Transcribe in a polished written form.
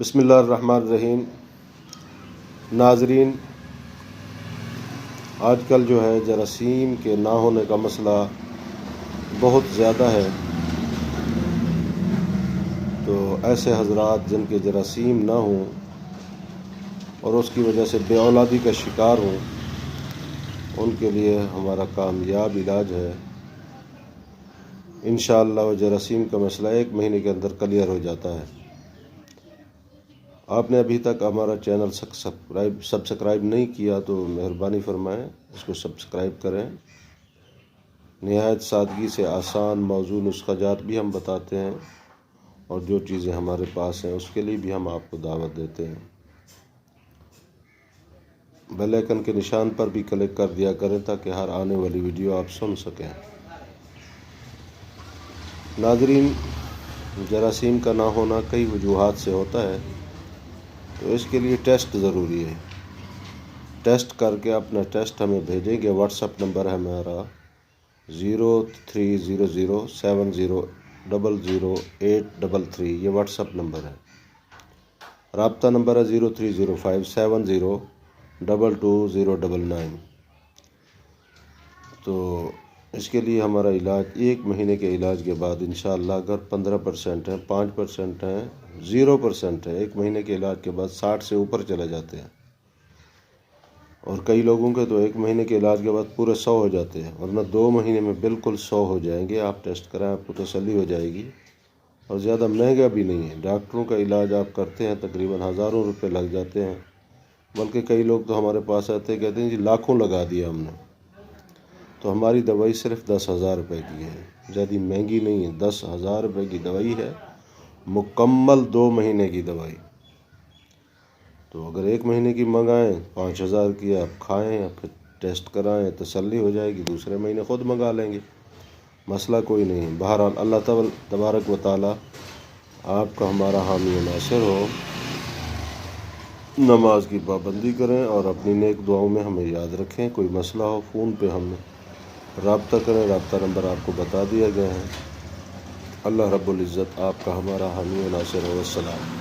بسم اللہ الرحمن الرحیم۔ ناظرین، آج کل جو ہے جراثیم کے نہ ہونے کا مسئلہ بہت زیادہ ہے، تو ایسے حضرات جن کے جراثیم نہ ہوں اور اس کی وجہ سے بے اولادی کا شکار ہوں، ان کے لیے ہمارا کامیاب علاج ہے۔ انشاءاللہ وہ جراثیم کا مسئلہ 1 مہینے کے اندر کلیئر ہو جاتا ہے۔ آپ نے ابھی تک ہمارا چینل سبسکرائب نہیں کیا تو مہربانی فرمائیں اس کو سبسکرائب کریں۔ نہایت سادگی سے آسان موضوع نسخہ جات بھی ہم بتاتے ہیں، اور جو چیزیں ہمارے پاس ہیں اس کے لیے بھی ہم آپ کو دعوت دیتے ہیں۔ بیل آئیکن کے نشان پر بھی کلک کر دیا کریں تاکہ ہر آنے والی ویڈیو آپ سن سکیں۔ ناظرین، جراثیم کا نہ ہونا کئی وجوہات سے ہوتا ہے، تو اس کے لیے ٹیسٹ ضروری ہے۔ ٹیسٹ کر کے اپنا ٹیسٹ ہمیں بھیجیں گے۔ واٹس ایپ نمبر ہے ہمارا 030070000833، یہ واٹس ایپ نمبر ہے۔ رابطہ نمبر ہے 030570222099۔ تو اس کے لیے ہمارا علاج 1 مہینے کے علاج کے بعد انشاءاللہ اگر 15% ہیں، 5% ہیں، 0% ہے، 1 مہینے کے علاج کے بعد 60 سے اوپر چلے جاتے ہیں، اور کئی لوگوں کے تو 1 مہینے کے علاج کے بعد پورے 100 ہو جاتے ہیں، ورنہ 2 مہینے میں بالکل 100 ہو جائیں گے۔ آپ ٹیسٹ کرائیں، آپ کو تسلی ہو جائے گی، اور زیادہ مہنگا بھی نہیں ہے۔ ڈاکٹروں کا علاج آپ کرتے ہیں تقریباً ہزاروں روپے لگ جاتے ہیں، بلکہ کئی لوگ تو ہمارے پاس آتے ہیں کہتے ہیں جی لاکھوں لگا دیا ہم نے۔ تو ہماری دوائی صرف 10,000 روپے کی ہے، زیادہ مہنگی نہیں ہے۔ 10,000 روپے کی دوائی ہے، مکمل 2 مہینے کی دوائی۔ تو اگر 1 مہینے کی منگائیں، 5,000 کی آپ کھائیں، پھر ٹیسٹ کرائیں، تسلی ہو جائے گی، دوسرے مہینے خود منگا لیں گے، مسئلہ کوئی نہیں ہے۔ بہرحال اللہ تبارک و تعالی آپ کا ہمارا حامی و ناصر ہو۔ نماز کی پابندی کریں اور اپنی نیک دعاؤں میں ہمیں یاد رکھیں۔ کوئی مسئلہ ہو فون پہ ہمیں رابطہ کریں، رابطہ نمبر آپ کو بتا دیا گیا ہے۔ اللہ رب العزت آپ کا ہمارا حامی و ناصر ہو۔ السلام۔